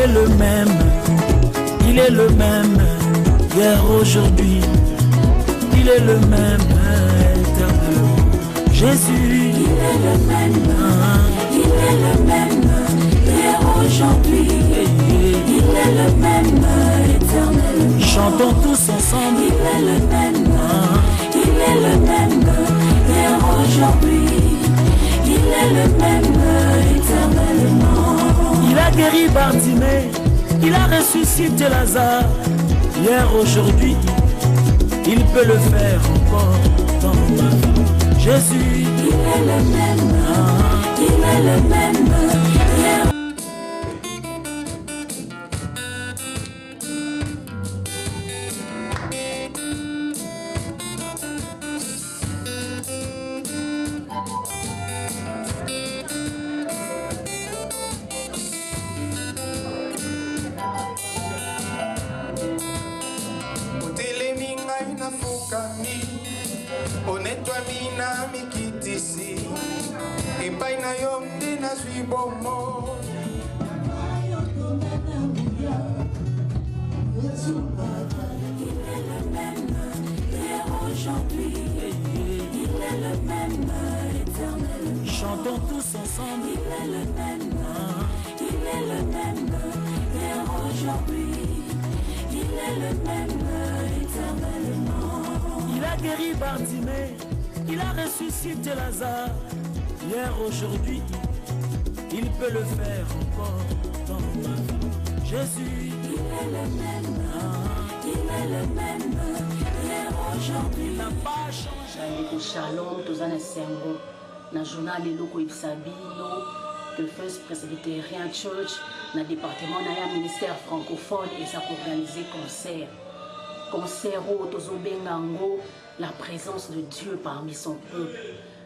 est le même, il est le même, hier, aujourd'hui, il est le même, éternellement. Jésus, il est le même, il est le même, hier, aujourd'hui, il est le même, éternellement. Chantons tous ensemble, il est le même, il est le même, hier, aujourd'hui, il est le même, éternellement. Il a guéri Bartimée, il a ressuscité Lazare, hier, aujourd'hui, il peut le faire encore dans ma vie. Jésus, il est le même, il est le même, hier. Onetwa bina mikitisi Epai na yo nde nazwi bomo Il est le même, hier, aujourd'hui, il est le même, éternellement. chantons tous ensemble, il est le même, il est le même, hier, aujourd'hui, il est le même, éternellement. il a guéri Bartimée, il a ressuscité Lazare, hier, aujourd'hui, il peut le faire encore dans ma vie. Jésus, il est le même, il est le même, hier, aujourd'hui, il n'a pas changé. Shalom, tozana sengo na journal eloko ibisabino de First Presbyterian Church na département na ya ministère francophone et ça organiser concert où tozobengango la présence de Dieu parmi son peuple.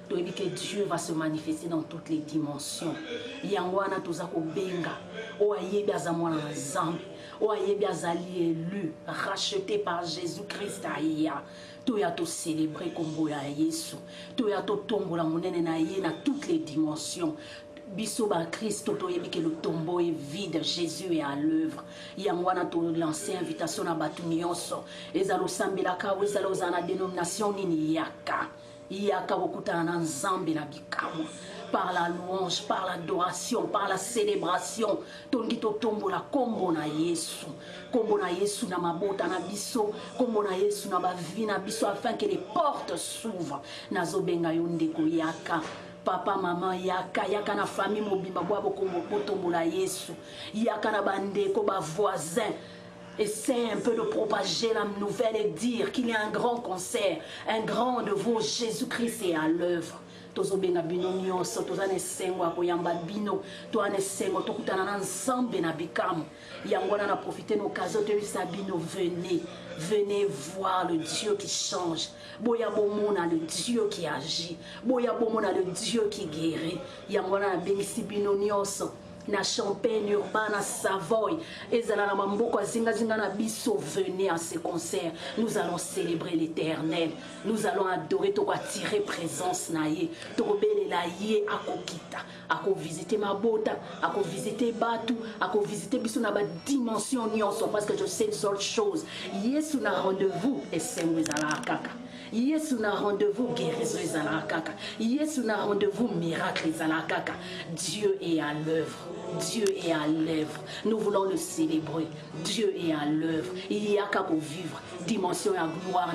Tu dis que Dieu va se manifester dans toutes les dimensions. Yangwana tozako benga o ayebi azamwana nzambe o ayebi azali élu racheté par Jésus-Christ aya. Tu as tout célébré comme ya Yesu. Tu as tout tombola monene na ye na toutes les dimensions. Biso ba Christ to yebi que le tombeau est vide, Jésus est à l'œuvre. Yangwana to lancer invitation na batu nyonso. Ezalo sambelaka ezalo zana dénomination nini yaka. Yaka bokutana na nzambe na bikamwa. Par la louange, par l'adoration, par la célébration, tondi to tombola kombo na Yesu. Kombo na Yesu na mabota na biso, kombo na Yesu na bavi na biso afin que les portes s'ouvrent. Nazobenga yondeko yaka. Papa, maman, yaka na famille mobimba bwabo kotombola Yesu. Yaka na bandeko ba voisins. Essaie un peu de propager la nouvelle et dire qu'il y a un grand concert, un grand de vous, Jésus-Christ est à l'œuvre. Tozobenga bino nyonso, tozane sengo akoyamba bino, toane sengo tokutana na nzambe na bikamu. Yangwana na profiter l'occasion de bino, venez voir le Dieu qui change. Boya bomona le Dieu qui agit. Boya bomona le Dieu qui guérit. Yangwana na bengisi bino nyonso. Na Champagne, Urbana, Savoie, ezala na mamboko zinga na biso, venez à ce concert. Nous allons célébrer l'Éternel. Nous allons adorer, to attirer présence na ye, to bele la ye akokita, ako visiter mabota, ako visiter batu, ako visiter biso na ba dimension nyonso parce que je sais une seule chose. Yesu na rendez-vous et c'est ezala kaka. Yesu na rendez-vous guérison ezala kaka. Yesu na rendez-vous miracle ezala kaka. Dieu est à l'œuvre. Dieu est à l'œuvre. Nous voulons le célébrer. Dieu est à l'œuvre. Il y a qu'à vivre. Dimension à gloire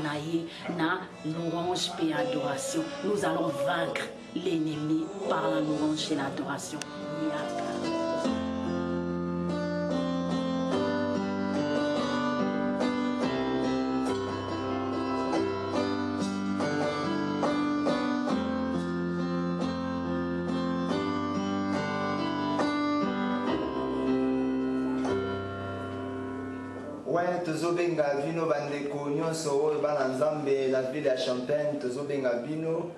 na louange et adoration. Nous allons vaincre l'ennemi par la louange et l'adoration. Ouais, tozobenga bino bandeko nyonso oyo bana nzambe la ville ya Champagne tozobenga bino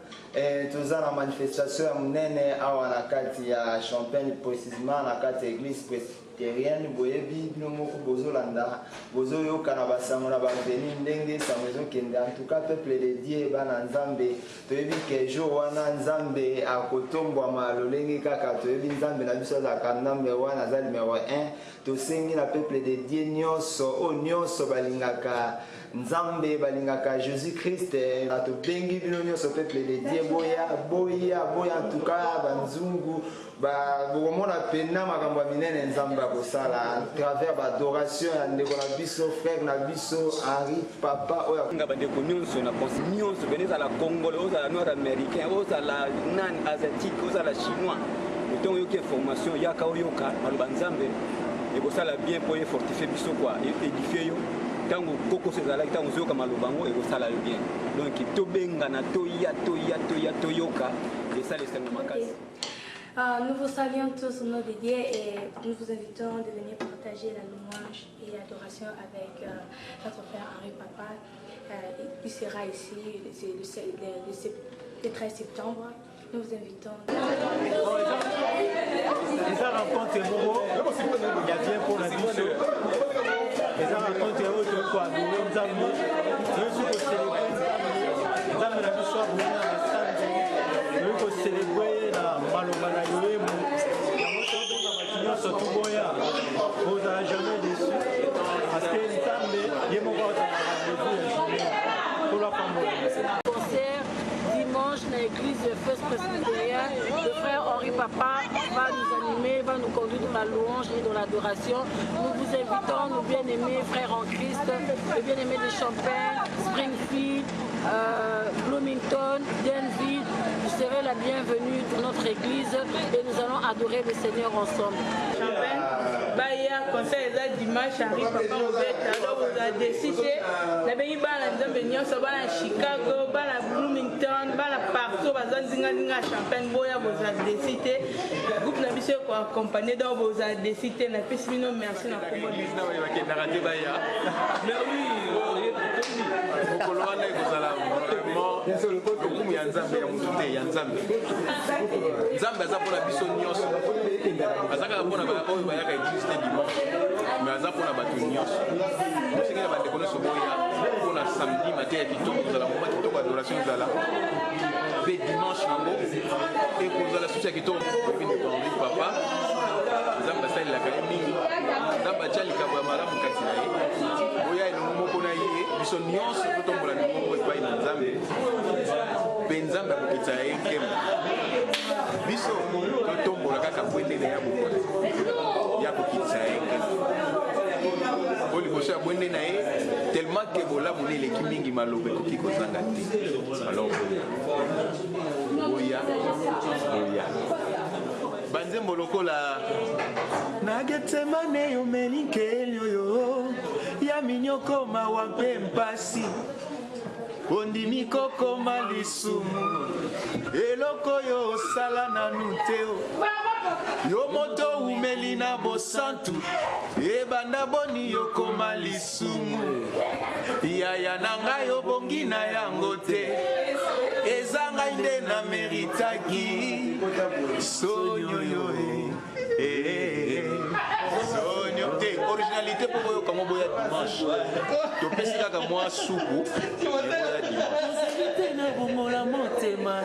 toza na manifestation ya munene awa na kati ya Champagne précisément na kati ya église presbytérienne boyebi bino moko bozolanda bozoyoka na basango na baveni ndenge sango ezokende en tout cas peuple de Dieu bana nzambe toyebi ke jour wana nzambe akotombwama lolenge kaka toyebi nzambe na biso azalaka number 1 aza numéro 1 tosengi na peuple de Dieu nyonso o nyonso balingaka nzambe balingaka Jésus Christ na tobengi bino nyonso peuple de Dieu boya en tout cas banzungu bokomona pena makambo ya minene nzambe akosala à travers badoration ya ndeko na biso frère na biso Henri papa oyo bandeko nyonso na konsi nyonso benezala congolais ozala nord américain ozala nan asiatique ozala chinois otongo yoki information yaka oyoka maloba nzambe ekosala bien mpo ye fortifie biso kwa édifie yo ntango kokoso ezalaki ntango ozoyoka maloba yango ekosala yo bien donc tobengana toyoka esala esengo makasi. Nous vous saluons tous au nom de Dieu et nous vous invitons de venir partager la louange et l'adoration avec notre frère Henri Papa. Il sera ici le 13 septembre. Nous vous invitons. Les rencontres il y a bien pour la biso. Les rencontres autres quoi, nous avons célébrer la malomana yoemo. Surtout Boya, vous n'allez jamais déçu. Parce que il y a mon pour la femme. Concert dimanche dans l'église de First Presbytérienne. Le frère Henri Papa va nous animer, va nous conduire dans la louange et dans l'adoration. Nous vous invitons, nos bien-aimés frères en Christ, les bien-aimés de Champagne, Springfield, Bloomington, Denville. Vous serez la bienvenue dans notre église et nous allons adorer le Seigneur ensemble. Champagne, Baya, conseil dimanche, Henri Papa Obeta, alors vous avez décidé, la pays bala Zambénion, ça va à Chicago, bala Bloomington, bala partout, bala Zinga Champagne, Boya, vous avez décidé, le groupe n'a pas quoi accompagner dans vous avez décidé, n'a pas si nous merci na pour moi. Mais oui, Okoloana ekozala vraiment okumu ya nzambe ya mutu te ya nzambe nzambe aza mpona biso nyonso azakaka mpona oyo bayaka existe dimanche mais aza mpona bato nyonso mosengeli bandeko nyonso boya mpona samedi matin ya kitoko kozala moma kitoko adoration ezala mpe dimanche nango ekozala susi ya kitoko ndeko Henri Papa nzambe asalelaka ye mingi nzambe atya likambo ya malamu kati na ye boya elongo moko na ye biso nyonso totombola limongo epai na nzambe mpe nzambe akokitisa ye nkembo biso totombola kaka bwendene ya bokola ya kokitisa ye nkembo po liboso ya bwende na ye tellement ke bolamu ne eleki mingi maloba ekoki kozanga te alors boya banzembo lokola nagetsemane yo melikeli oyo ya minyoko mawa mpe mpasi ondimi kokoma lisumu eloko yo osala nanu te yo moto umeli na bosantu ebanda boni yokoma lisumu yaya na ngai obongi na yango te eza ngai nde na meritaki sonyo yo sonyo te originalité mpo boyoka mo boya dimanche topesi kaka mwa supu eboya dimanche na bomola motema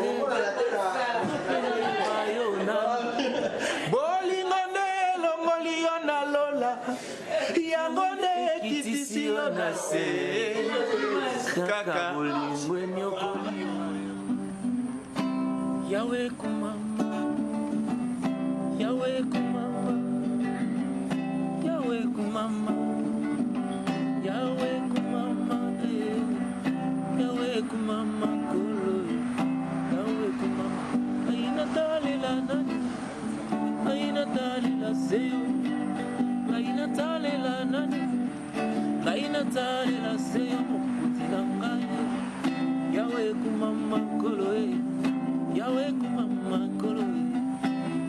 bolingo nde elongoli yo na lola yango nde ekitisi yo na se kaka bolingo enyokoli yawe kumama yawe kumama yawe kumama yawe kumama yawe kumama kolo yawe kumama aina talela nani aina talela seyo aina talela nani aina talela seyo mukutilanga yawe kumama kolo yawe kumama kolo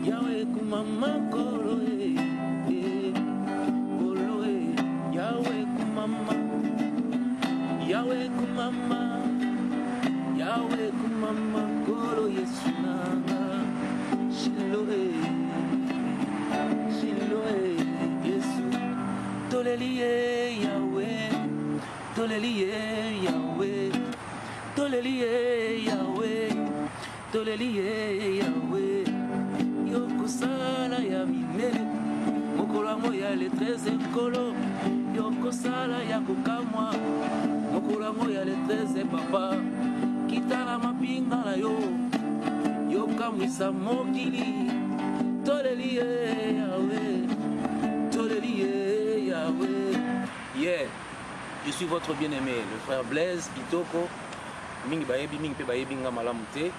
yawe kumama kolo kolo yawe kumama Yesu nanga Shiloé Shiloé Yesu Toleliye Yahweh Toleliye Yahweh Toleliye Yahweh Toleliye Yahweh Yokosala ya minene Mokolo moya le 13 kolo Yokosala ya kokamwa Mokolo moya le 13 papa Kitana mapinga na yo Yokamwisa mokili Toleliye Yahweh Toleliye Yahweh. Yeah, je suis votre bien-aimé, le frère Blaise Kitoko. Mingi bayebi, mingi pe bayebi nga malamute.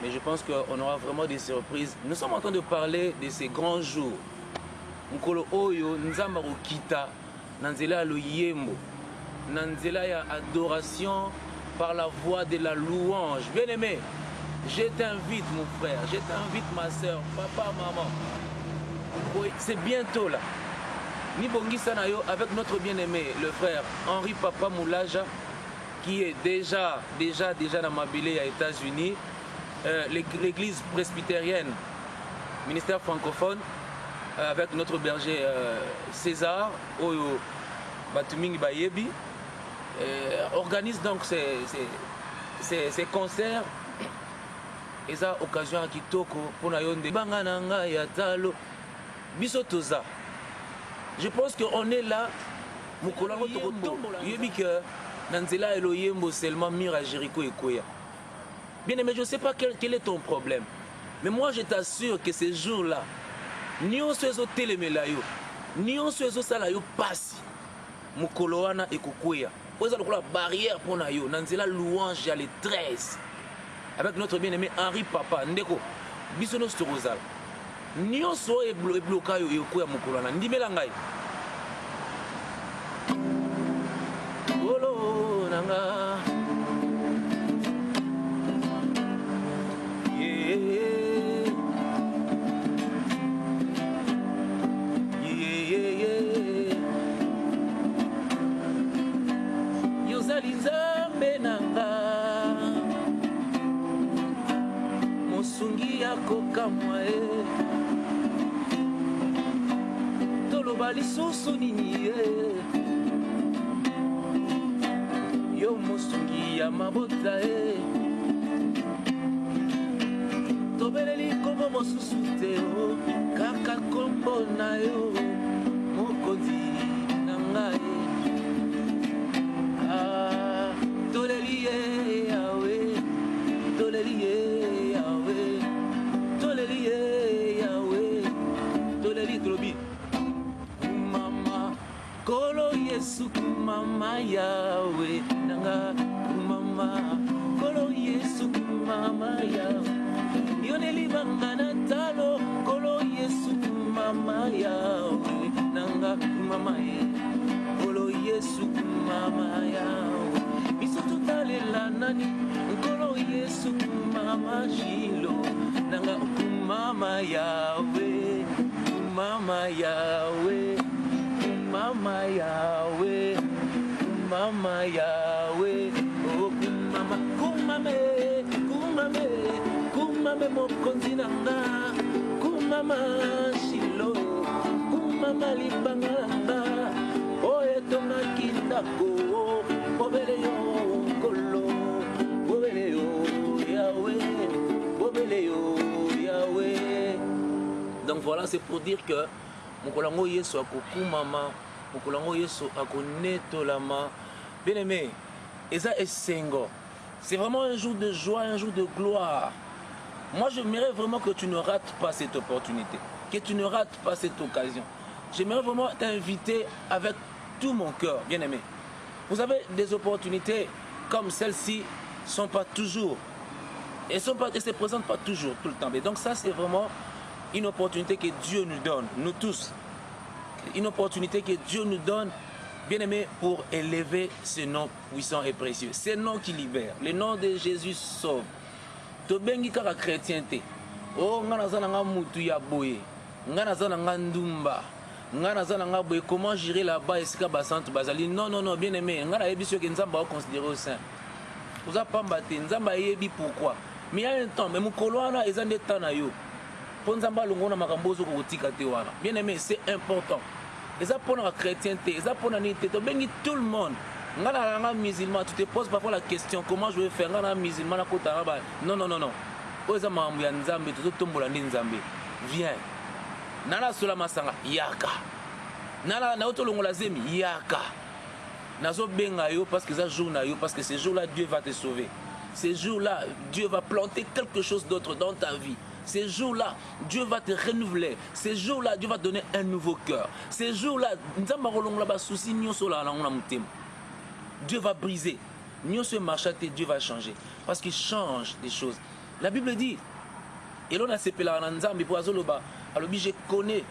Mais je pense qu'on aura vraiment des surprises. Nous sommes en train de parler de ces grands jours. Mukolo oyo nzamba kita nanzela lo yembo. Nanzela ya adoration par la voix de la louange. Bien-aimé, je t'invite mon frère, je t'invite ma soeur, papa, maman. C'est bientôt là. Nibongi Sanayo avec notre bien-aimé, le frère Henri Papa Moulaja, qui est déjà dans Mabélé aux États-Unis, l'église presbytérienne, ministère francophone, avec notre berger César, Oyo Batuming Bayebi, organise donc ces concerts. Et ça, occasion à Kitoko, pour Nayonde, Bangananga Yatalo, Bisotoza. Je pense qu'on est là, Moukolango Tokotombo, Yébike, Nanzela Eloyembo, seulement Mira Jericho et Koya. Bien aimé, je ne sais pas quel est ton problème, mais moi je t'assure que ces jours-là, ni on se fait télémelayo, ni on se fait salayo passe, Moukoloana et Kokoya. Vous avez la barrière pour Nayo, Nanzela louange, il y a les 13, avec notre bien-aimé Henri Papa, Ndeko, Bisono Storozal. Nyonso e bloka yo yokuya mukolana ndimela ngai olo nanga yozali nzambe nanga mosungi akokamwa Lisusu nini yo mosungi ya mabota tobeleli kombo mosusu te kaka kombo na yo mokonzi na ngai toleliye Yahweh toleliye Yahweh toleliye Yahweh toleli tolobi Kolo Yesu mama Yahweh nanga mama Kolo Yesu mama Yahweh Yoneli bangana talo Kolo Yesu mama Yahweh nanga mama Kolo Yesu mama Yahweh Biso tutalela nani Kolo Yesu mama Shilo nanga mama Yahweh mama Yahweh Mama Yahweh, Mama Yahweh, oh Kumama, Kumame, Kumame, Kumame mokonzi nanga, Kumama Shilo, Kumama libanganga, oh etonga kindako, obele yo kolo, obele yo Yahweh, obele yo Yahweh. Donc voilà, c'est pour dire que Mokolango Yesu akokumama, Mokolango Yesu akonetolama. Bien aimé, et ça est Sengo. C'est vraiment un jour de joie, un jour de gloire. Moi, j'aimerais vraiment que tu ne rates pas cette opportunité, que tu ne rates pas cette occasion. J'aimerais vraiment t'inviter avec tout mon cœur, bien aimé. Vous savez, des opportunités comme celle-ci ne sont pas toujours, elles ne se présentent pas toujours, tout le temps. Et donc ça, c'est vraiment une opportunité que Dieu nous donne, nous tous. Une opportunité que Dieu nous donne, bien aimé, pour élever ce nom puissant et précieux. Ce nom qui libère, le nom de Jésus sauve. Tobengi kaka chrétienté. Oh, ngana zana nga mutu ya boye. Ngana zana nga ndumba. Ngana zana nga boye. Comment gérer là-bas esika basante bazali? Non, non, non, bien aimé. Ngana yebi ceux que nzamba va considérer au sein. Vous avez pas mbatté. Nzamba yebi pourquoi? mais il y a un temps mais mukolo wana eza nde temps na yo po nzambe alongo na makambo ozo kotika te wana. Bien aimé, c'est important. Eza pour la chrétienté, eza pour la nité, to bengi tout le monde. Ngana musulman, tu te poses parfois la question comment je vais faire ngana musulman na kota na ba. Non non non non. Oza mambo ya nzambe to tombola ndi nzambe. Viens. Nala sola masanga yaka. Nala na otolongo la zemi yaka. Nazo benga yo parce que ça jour na yo parce que ce jour-là Dieu va te sauver. Ce jour-là Dieu va planter quelque chose d'autre dans ta vie. Ces jours-là, Dieu va te renouveler. Ces jours-là, Dieu va te donner un nouveau cœur. Ces jours-là, Dieu va briser. Dieu va changer. Parce qu'il change des choses. La Bible dit, et l'on a je connais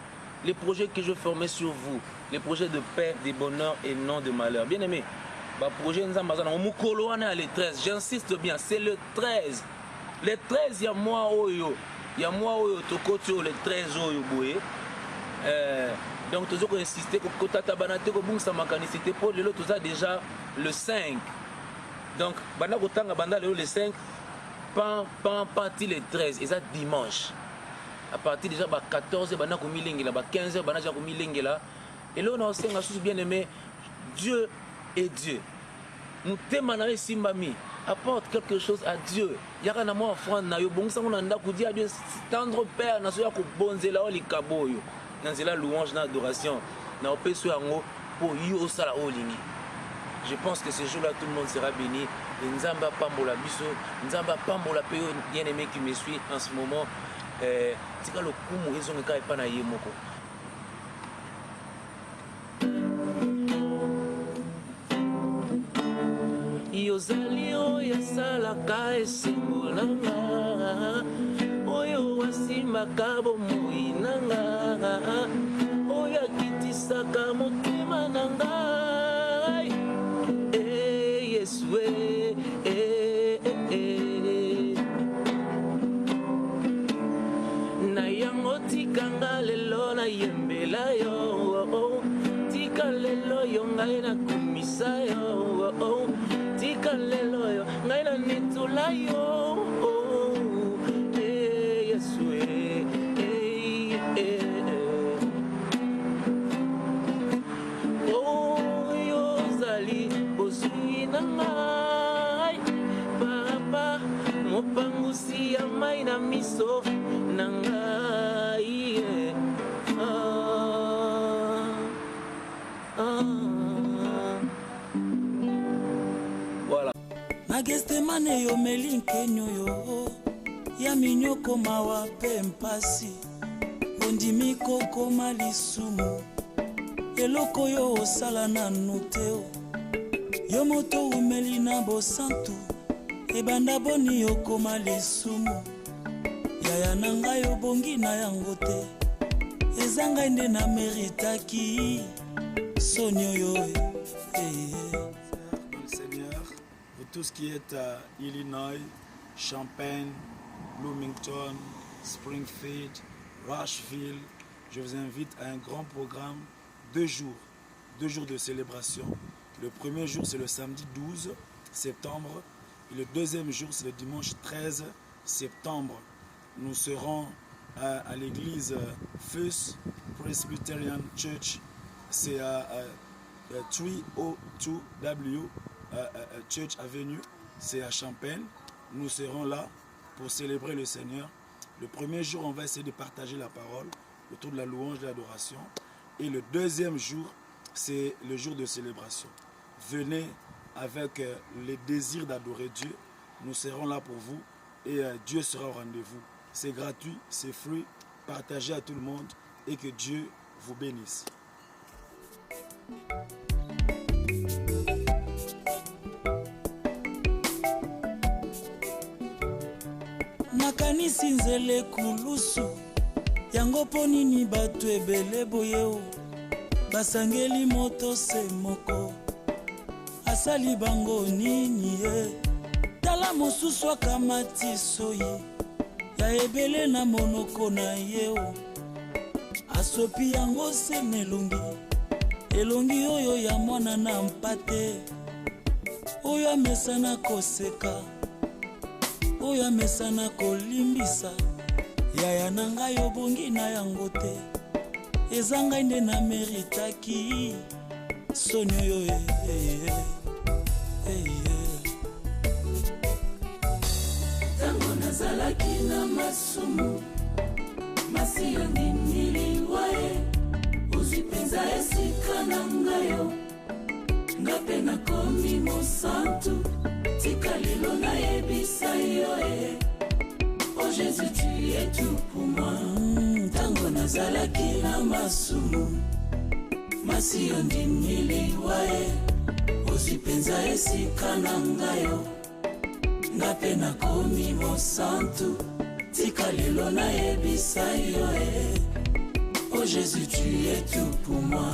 les projets que je formais sur vous. Les projets de paix, de bonheur et non de malheur. Bien aimé, le projet le 13. J'insiste bien, c'est le 13. Le 13, il y a moi, il y a moi le 13 donc tu as insisté que c'était pour l'autre déjà le 5 donc le 5 pan le 13 et ça dimanche à partir déjà 14 15 et là on a bien aimé Dieu est Dieu nous témoignons simbami apporte quelque chose à Dieu. Il y a un amour offrande na yo bon ça on anda ko dire à Dieu tendre père na so ya ko bonzela o likaboyo. Dans la louange na adoration na opeso yango pour yo sala o lingi. Je pense que ce jour-là tout le monde sera béni. Nzamba pambola biso, nzamba pambola pe bien-aimé qui me suit en ce moment tika lo kumu ezonga ka epa na ye moko. Yozali oyo asalaka esengo nanga oyo wasimbaka bomoi nanga oyo akitisaka motema na ngai Yesue na yango tikanga lelo na yembela yo tika lelo yo ngai na kumisa yo tika lelo yo ngai na nitula yo Yesue oyo ozali bozwi na ngai papa mopangusi ya mai na miso na ngai voilà magestemane yo melinkenyo yo ya minyoko mawa pe mpasi ondimi kokoma lisumu eloko yo osala nanu te yo moto umeli na bosantu ebanda boni yokoma lisumu yaya na ngai obongi na yango te eza ngai nde na meritaki soni oyo Seigneur, pour tout ce qui est à Illinois, Champaign, Bloomington, Springfield, Rushville, je vous invite à un grand programme, 2 jours de célébration. Le premier jour, c'est le samedi 12 septembre. Et le deuxième jour, c'est le dimanche 13 septembre. Nous serons à l'église First Presbyterian Church. C'est à 302W Church Avenue. C'est à Champaign. Nous serons là pour célébrer le Seigneur. Le premier jour, on va essayer de partager la parole autour de la louange, de l'adoration. Et le deuxième jour, c'est le jour de célébration. Venez avec le désir d'adorer Dieu. Nous serons là pour vous et Dieu sera au rendez-vous. C'est gratuit, c'est free. Partagez à tout le monde et que Dieu vous bénisse. nakanisi nzele kulusu yango mpo nini bato ebele boye basangeli moto se moko asali bango nini ye tala mosusu akamati soyi ya ebele na monoko na ye asopi yango se na elongi oyo ya mwana na mpate oyo amesana koseka oyo amesana kolimbisa yaya na ngai obongi na yango te eza ngai nde na meritaki soni oyo ntango nazalaki na masumu masi yo ndimiliwa ye ozwi mpenza esika na ngayo nga mpe nakomi mosantu tika lelo nayebisa yo oh Jésus tu es tout pour moi ntango nazalaki na masumu masi yo ndimiliwa ye ozwi mpenza esika na ngayo nga mpe nakomi mosantu tika lelo nayebisa yo oh Jésus tu es tout pour moi